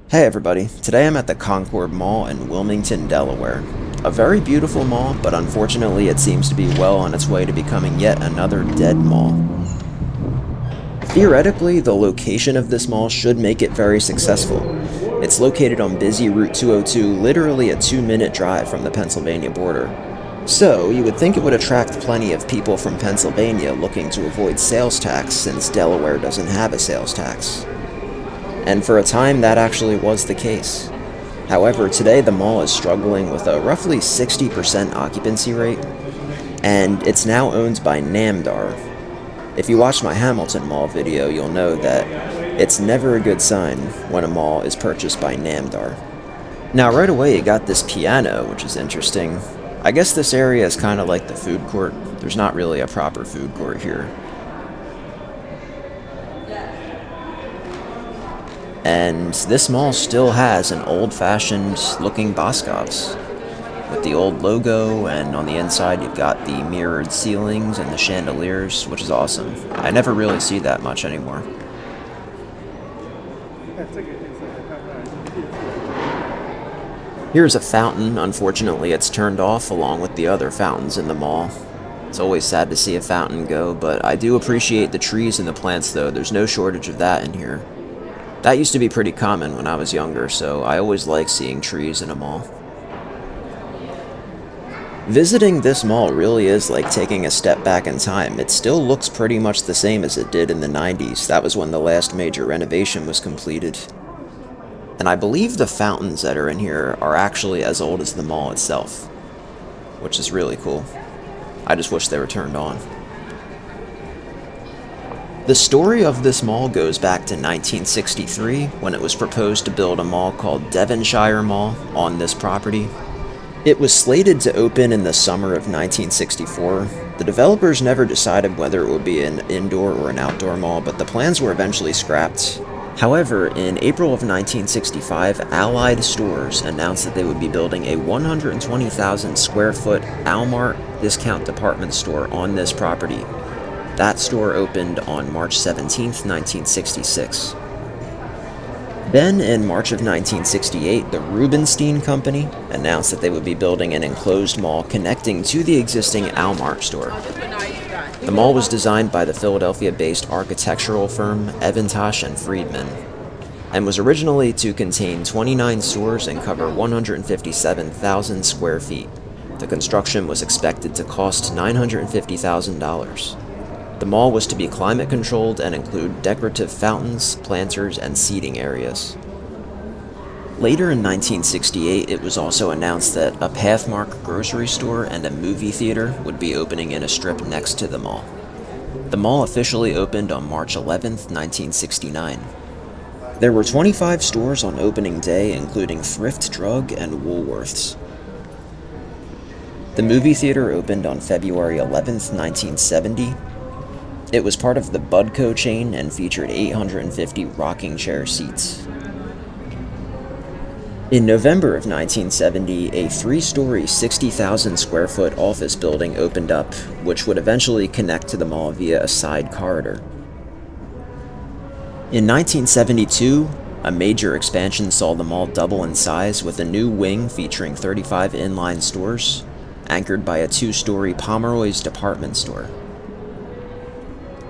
Hey everybody, today I'm at the Concord Mall in Wilmington, Delaware. A very beautiful mall, but unfortunately it seems to be well on its way to becoming yet another dead mall. Theoretically, the location of this mall should make it very successful. It's located on busy Route 202, literally a 2-minute drive from the Pennsylvania border. So, you would think it would attract plenty of people from Pennsylvania looking to avoid sales tax since Delaware doesn't have a sales tax. And for a time, that actually was the case. However, today the mall is struggling with a roughly 60% occupancy rate, and it's now owned by Namdar. If you watched my Hamilton Mall video, you'll know that it's never a good sign when a mall is purchased by Namdar. Now, right away, you got this piano, which is interesting. I guess this area is kind of like the food court. There's not really a proper food court here. And this mall still has an old-fashioned looking Boscov's with the old logo, and on the inside you've got the mirrored ceilings and the chandeliers, which is awesome. I never really see that much anymore. Here's a fountain. Unfortunately, it's turned off along with the other fountains in the mall. It's always sad to see a fountain go, but I do appreciate the trees and the plants though. There's no shortage of that in here. That used to be pretty common when I was younger, so I always like seeing trees in a mall. Visiting this mall really is like taking a step back in time. It still looks pretty much the same as it did in the 90s. That was when the last major renovation was completed. And I believe the fountains that are in here are actually as old as the mall itself, which is really cool. I just wish they were turned on. The story of this mall goes back to 1963, when it was proposed to build a mall called Devonshire Mall on this property. It was slated to open in the summer of 1964. The developers never decided whether it would be an indoor or an outdoor mall, but the plans were eventually scrapped. However, in April of 1965, Allied Stores announced that they would be building a 120,000 square foot Almart discount department store on this property. That store opened on March 17, 1966. Then, in March of 1968, the Rubenstein Company announced that they would be building an enclosed mall connecting to the existing Almart store. The mall was designed by the Philadelphia-based architectural firm Eventosh and Friedman, and was originally to contain 29 stores and cover 157,000 square feet. The construction was expected to cost $950,000. The mall was to be climate controlled and include decorative fountains, planters, and seating areas. Later in 1968, it was also announced that a Pathmark grocery store and a movie theater would be opening in a strip next to the mall. The mall officially opened on March 11, 1969. There were 25 stores on opening day, including Thrift Drug and Woolworths. The movie theater opened on February 11, 1970. It was part of the Budco chain and featured 850 rocking chair seats. In November of 1970, a 3-story, 60,000 square foot office building opened up, which would eventually connect to the mall via a side corridor. In 1972, a major expansion saw the mall double in size with a new wing featuring 35 inline stores, anchored by a 2-story Pomeroy's department store.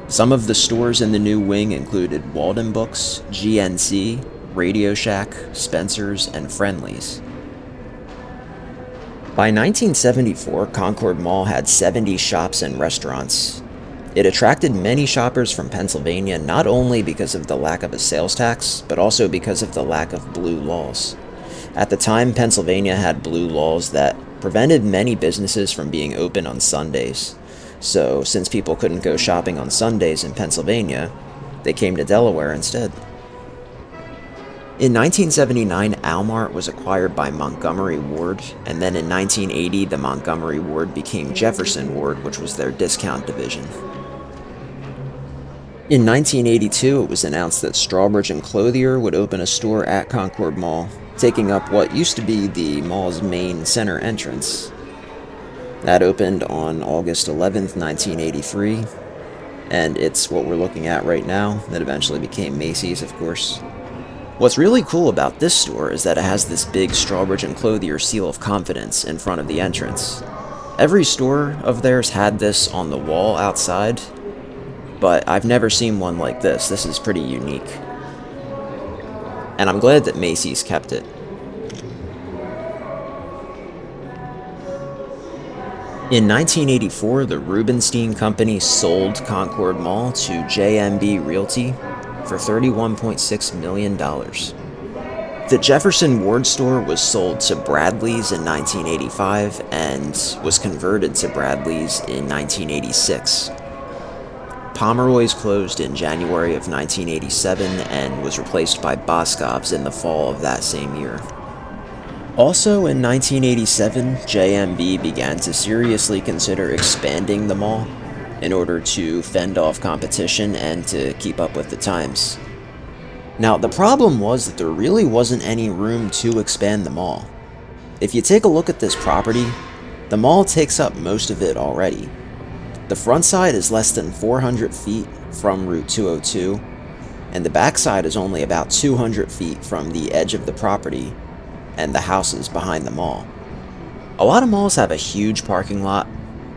Some of the stores in the new wing included Walden Books, GNC, Radio Shack, Spencer's, and Friendly's. By 1974, Concord Mall had 70 shops and restaurants. It attracted many shoppers from Pennsylvania not only because of the lack of a sales tax, but also because of the lack of blue laws. At the time, Pennsylvania had blue laws that prevented many businesses from being open on Sundays. So, since people couldn't go shopping on Sundays in Pennsylvania, they came to Delaware instead. In 1979, Almart was acquired by Montgomery Ward, and then in 1980, the Montgomery Ward became Jefferson Ward, which was their discount division. In 1982, it was announced that Strawbridge & Clothier would open a store at Concord Mall, taking up what used to be the mall's main center entrance. That opened on August 11th, 1983, and it's what we're looking at right now. That eventually became Macy's, of course. What's really cool about this store is that it has this big Strawbridge and Clothier seal of confidence in front of the entrance. Every store of theirs had this on the wall outside, but I've never seen one like this. This is pretty unique. And I'm glad that Macy's kept it. In 1984, the Rubenstein Company sold Concord Mall to JMB Realty for $31.6 million. The Jefferson Ward store was sold to Bradley's in 1985 and was converted to Bradley's in 1986. Pomeroy's closed in January of 1987 and was replaced by Boscov's in the fall of that same year. Also in 1987, JMB began to seriously consider expanding the mall in order to fend off competition and to keep up with the times. Now, the problem was that there really wasn't any room to expand the mall. If you take a look at this property, the mall takes up most of it already. The front side is less than 400 feet from Route 202, and the back side is only about 200 feet from the edge of the property and the houses behind the mall. A lot of malls have a huge parking lot,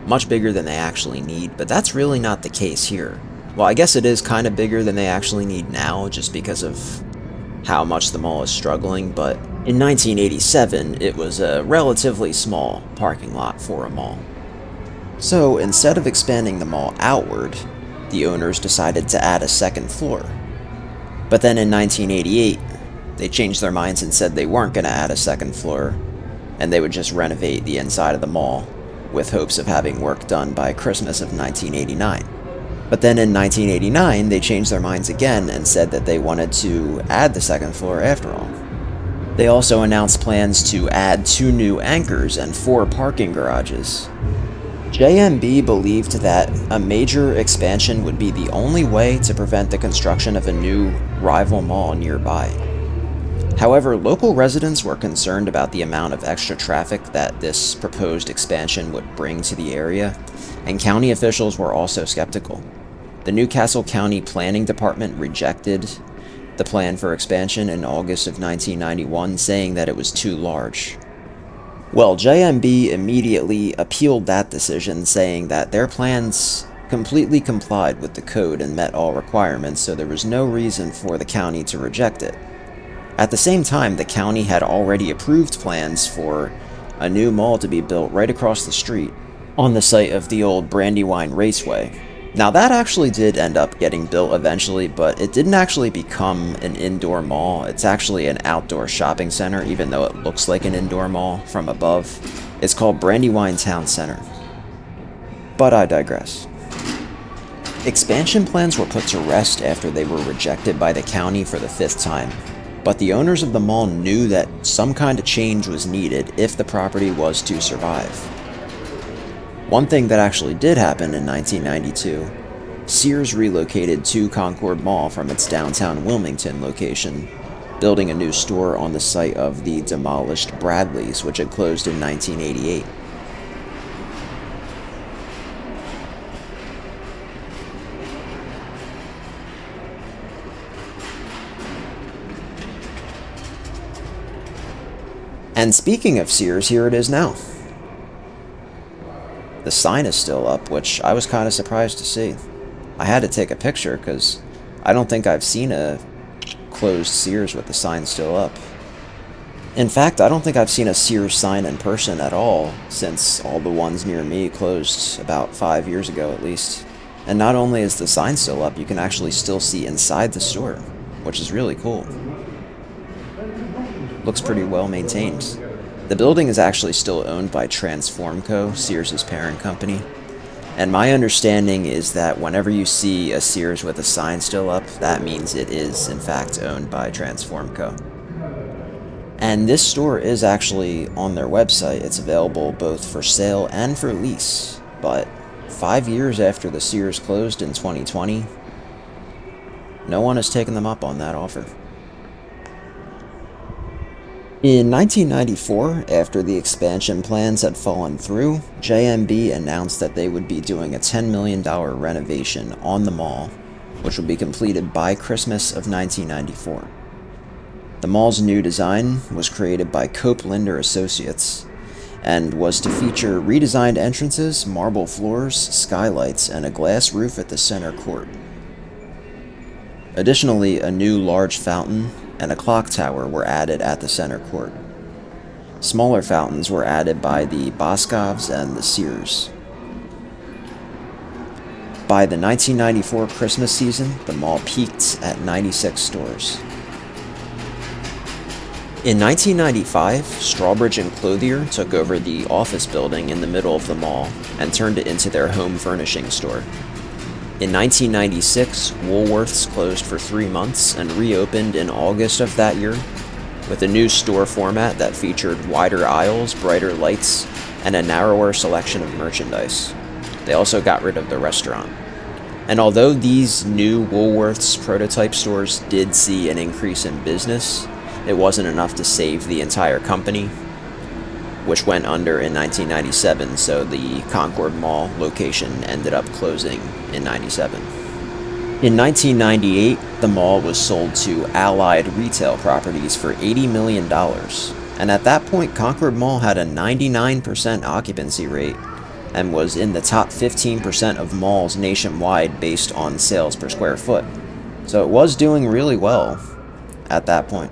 much bigger than they actually need, but that's really not the case here. Well, I guess it is kind of bigger than they actually need now, just because of how much the mall is struggling, but in 1987, it was a relatively small parking lot for a mall. So, instead of expanding the mall outward, the owners decided to add a second floor. But then in 1988, they changed their minds and said they weren't going to add a second floor, and they would just renovate the inside of the mall, with hopes of having work done by Christmas of 1989. But then in 1989, they changed their minds again and said that they wanted to add the second floor after all. They also announced plans to add 2 new anchors and 4 parking garages. JMB believed that a major expansion would be the only way to prevent the construction of a new rival mall nearby. However, local residents were concerned about the amount of extra traffic that this proposed expansion would bring to the area, and county officials were also skeptical. The Newcastle County Planning Department rejected the plan for expansion in August of 1991, saying that it was too large. Well, JMB immediately appealed that decision, saying that their plans completely complied with the code and met all requirements, so there was no reason for the county to reject it. At the same time, the county had already approved plans for a new mall to be built right across the street on the site of the old Brandywine Raceway. Now, that actually did end up getting built eventually, but it didn't actually become an indoor mall. It's actually an outdoor shopping center, even though it looks like an indoor mall from above. It's called Brandywine Town Center. But I digress. Expansion plans were put to rest after they were rejected by the county for the 5th time. But the owners of the mall knew that some kind of change was needed if the property was to survive. One thing that actually did happen in 1992, Sears relocated to Concord Mall from its downtown Wilmington location, building a new store on the site of the demolished Bradley's, which had closed in 1988. And speaking of Sears, here it is now. The sign is still up, which I was kind of surprised to see. I had to take a picture because I don't think I've seen a closed Sears with the sign still up. In fact, I don't think I've seen a Sears sign in person at all since all the ones near me closed about 5 years ago at least. And not only is the sign still up, you can actually still see inside the store, which is really cool. Looks pretty well maintained. The building is actually still owned by Transformco, Sears' parent company. And my understanding is that whenever you see a Sears with a sign still up, that means it is in fact owned by Transformco. And this store is actually on their website. It's available both for sale and for lease. But 5 years after the Sears closed in 2020, no one has taken them up on that offer. In 1994, after the expansion plans had fallen through, JMB announced that they would be doing a $10 million renovation on the mall, which would be completed by Christmas of 1994. The mall's new design was created by Cope Linder Associates and was to feature redesigned entrances, marble floors, skylights, and a glass roof at the center court. Additionally, a new large fountain and a clock tower were added at the center court. Smaller fountains were added by the Boscovs and the Sears. By the 1994 Christmas season, the mall peaked at 96 stores. In 1995, Strawbridge and Clothier took over the office building in the middle of the mall and turned it into their home furnishing store. In 1996, Woolworths closed for 3 months and reopened in August of that year with a new store format that featured wider aisles, brighter lights, and a narrower selection of merchandise. They also got rid of the restaurant. And although these new Woolworths prototype stores did see an increase in business, it wasn't enough to save the entire company, which went under in 1997, so the Concord Mall location ended up closing in 97. In 1998, the mall was sold to Allied Retail Properties for $80 million, and at that point, Concord Mall had a 99% occupancy rate and was in the top 15% of malls nationwide based on sales per square foot. So it was doing really well at that point.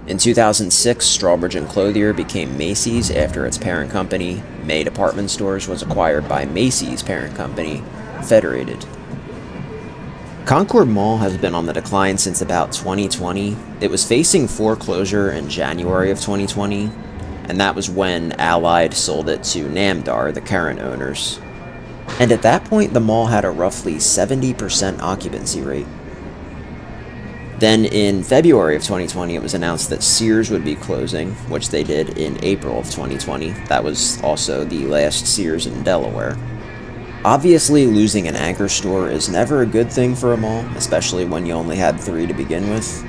In 2006, Strawbridge and Clothier became Macy's after its parent company, May Department Stores, was acquired by Macy's parent company, Federated. Concord Mall has been on the decline since about 2020. It was facing foreclosure in January of 2020, and that was when Allied sold it to Namdar, the current owners. And at that point, the mall had a roughly 70% occupancy rate. Then in February of 2020, it was announced that Sears would be closing, which they did in April of 2020. That was also the last Sears in Delaware. Obviously, losing an anchor store is never a good thing for a mall, especially when you only had 3 to begin with.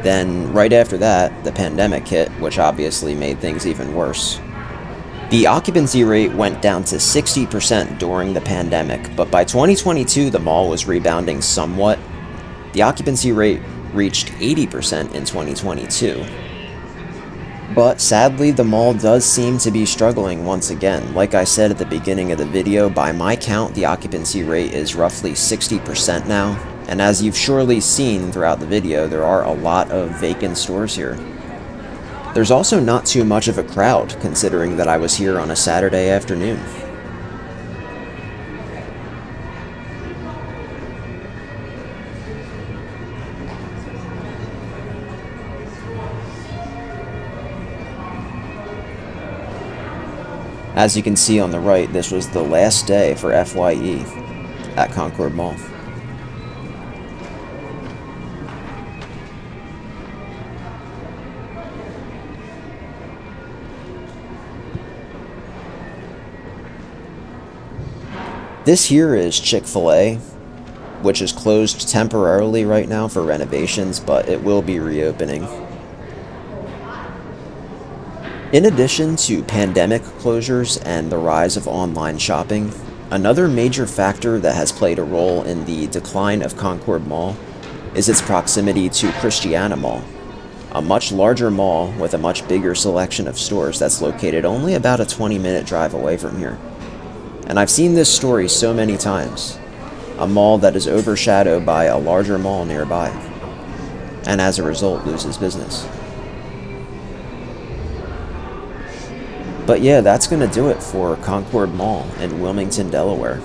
Then, right after that, the pandemic hit, which obviously made things even worse. The occupancy rate went down to 60% during the pandemic, but by 2022, the mall was rebounding somewhat. The occupancy rate reached 80% in 2022. But sadly, the mall does seem to be struggling once again. Like I said at the beginning of the video, by my count, the occupancy rate is roughly 60% now. And as you've surely seen throughout the video, there are a lot of vacant stores here. There's also not too much of a crowd, considering that I was here on a Saturday afternoon. As you can see on the right, this was the last day for FYE at Concord Mall. This here is Chick-fil-A, which is closed temporarily right now for renovations, but it will be reopening. In addition to pandemic closures and the rise of online shopping, another major factor that has played a role in the decline of Concord Mall is its proximity to Christiana Mall, a much larger mall with a much bigger selection of stores that's located only about a 20-minute drive away from here. And I've seen this story so many times, a mall that is overshadowed by a larger mall nearby, and as a result loses business. But yeah, that's going to do it for Concord Mall in Wilmington, Delaware.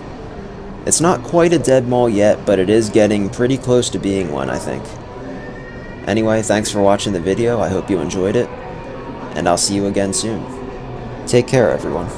It's not quite a dead mall yet, but it is getting pretty close to being one, I think. Anyway, thanks for watching the video. I hope you enjoyed it, and I'll see you again soon. Take care, everyone.